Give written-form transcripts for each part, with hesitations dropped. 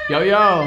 Yo, yo!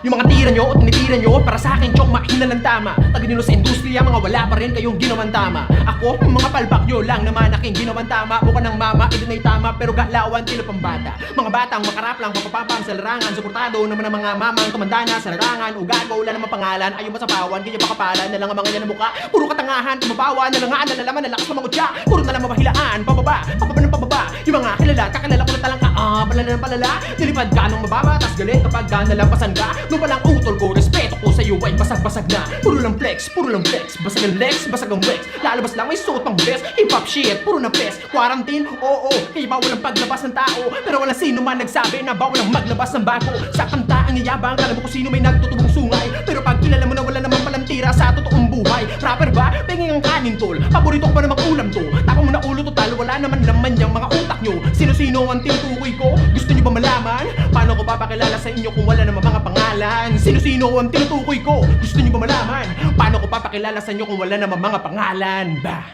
Yung mga tira nyo o tinitira nyo para sa akin chong mahina lang tama. Taga-nilo sa industriya, mga wala pa rin kayong ginawan tama. Ako, mga palbakyo lang naman aking ginawan tama. Buka ng mama, ito na'y tama pero galawan tila pambata. Mga batang makarap lang, papapapam sa larangan. Suportado naman ang mga mamang tumandana sa larangan. Ugago, wala namang pangalan, ayaw masapawan. Kaya pakapalan na lang ang mga yan na mukha. Puro katangahan, tumabawa, nalangaan, nalalaman, nalakas na mga utya. Puro na lang mabahilaan, pababa ng pababa. Yung mga kilala, kakilala ko na talang palala ng palala. Nilipad ka nung mababa, tas galit kapag nalampasan ka. Nung palang utol ko, respeto ko sa'yo ay basag-basag na. Puro lang flex, basag ang lex, basag ang wex. Lalabas lang may suot pang best, hip-hop shit, puro na pes. Quarantine, oo, kaya bawal ang paglabas ng tao. Pero wala sino man nagsabi na bawal ang maglabas ng bago. Sa kanta ang iyabang, kala mo kung sino may nagtutubong sungay. Pero pag kilala mo na wala namang palantira sa totoong buhay. Rapper ba? Penging ang kanin tol. Paborito ko pa namang ulam to. Tapang mo na ulo total, wala naman laman yung mga utak nyo. Sino-sino ang tinutukoy ko? Gusto nyo ba malaman? Paano ko papakilala sa inyo kung wala namang mga pangalan? Sino-sino ang tinutukoy ko? Gusto nyo ba malaman? Paano ko papakilala sa inyo kung wala namang mga pangalan? Bah!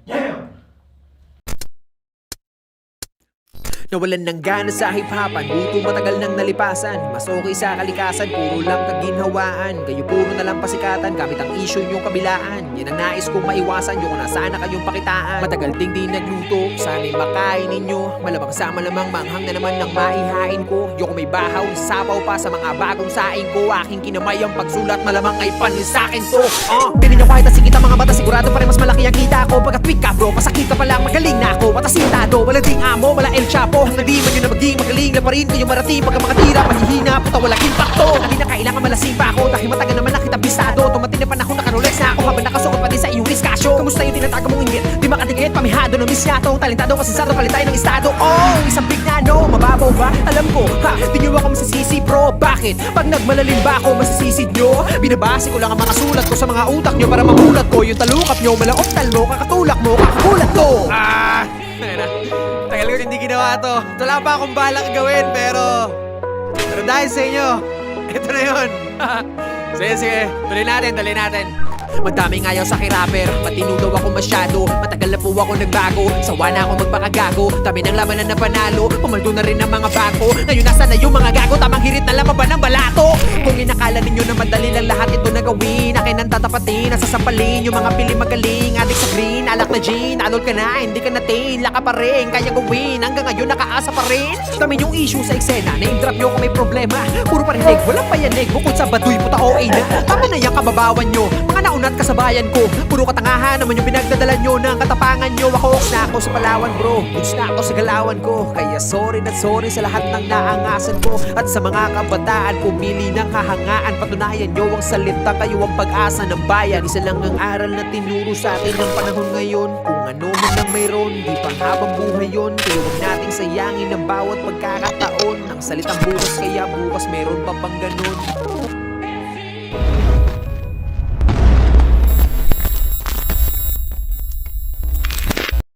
Yeah! Nawalan ng gana sa hip-hopan, buto matagal nang nalipasan. Mas okay sa kalikasan, puro lang kaginhawaan. Kayo puro na lang pasikatan, gamit ang issue nyong kabilaan. Yan ang nais kong maiwasan, yung kung nasana kayong pakitaan. Matagal ding di nagluto, sana'y makain ninyo. Malamang sa malamang, manghang na naman ng maihain ko. Yung may bahaw, sapaw pa sa mga bagong saing ko. Aking kinamay ang pagsulat, malamang ay panin sa'kin to. Tingin nyo kahit nasikit ang mga mata, sigurado pa rin mas malaki ang kita ko. Pagkat weak ka bro, pasakit ka pa lang, magaling na ako. Matasintado, wala ding amo, wala El Chapo. Hanggang di man yun na maging magaling na pa rin kayo marating. Pagka mga tira, mahihina, puta walang impacto. Hindi na kailangan malasing pa ako, dahil matagal naman na kita bisado. Tumating na panahon na karolex na ako, habang nakasuot pa din sa iyong diskasyo. Kamusta yung tinatago mong inggit? Di makatigit, pamihado ng misyado. Talentado, masensado, palitay ng estado. Oh, isang big na no, mababaw ba? Alam ko, ha, di nyo ako masasisi bro. Bakit? Pag nagmalalim ba ako, masasisid nyo? Binabase ko lang ang mga sulat ko sa mga utak nyo para mamulat ko. Yung talukap nyo, malaoptal mo, kakatulak mo, kakakulat to. Tagal ko hindi ginawa to. Wala pa akong balak gawin, pero dahil sa inyo, ito na yun. Sige, tuloy natin. Madaming ayaw sa akin-rapper, matino daw ako masyado. Matagal na po ako nagbago, sawa na ako magpakagago. Dami ng laman na panalo, pumaldo na rin ang mga bako. Ngayon nasa na yung mga gago, tamang hirit na lamang ba ng balato? Kung inakala ninyo na madali lang lahat ito na gawin, akin ang tatapatin, nasasampalin yung mga pili magaling. Adik sa green, alak na gin, alol ka na, hindi ka natin, laka pa rin, kaya gawin. Hanggang ngayon nakaasa pa rin. Dami yung issue sa eksena, na-drop nyo kung may problema. Puro parinig, walang payanig, bukod sa baduy, puta OA na. Tama na yung kababawan nyo, mga naunat kasabayan ko. Puro katangahan naman yung pinagdadala nyo ng katapangan nyo. Ako na ako sa Palawan bro, goods na ako sa galawan ko. Kaya sorry na sorry sa lahat ng naangasan ko. At sa mga kabataan pumili ng kahangaan, patunayan nyo ang salita, kayo ang pag-asa ng bayan. Isa lang ang aral na tinuro sa atin ng panahon ngayon. Kung ano man ang mayroon, di pang habang buhay yun. Kaya huwag nating sayangin ang bawat pagkakataon. Ang salitang bukas, kaya bukas meron pa bang ganun.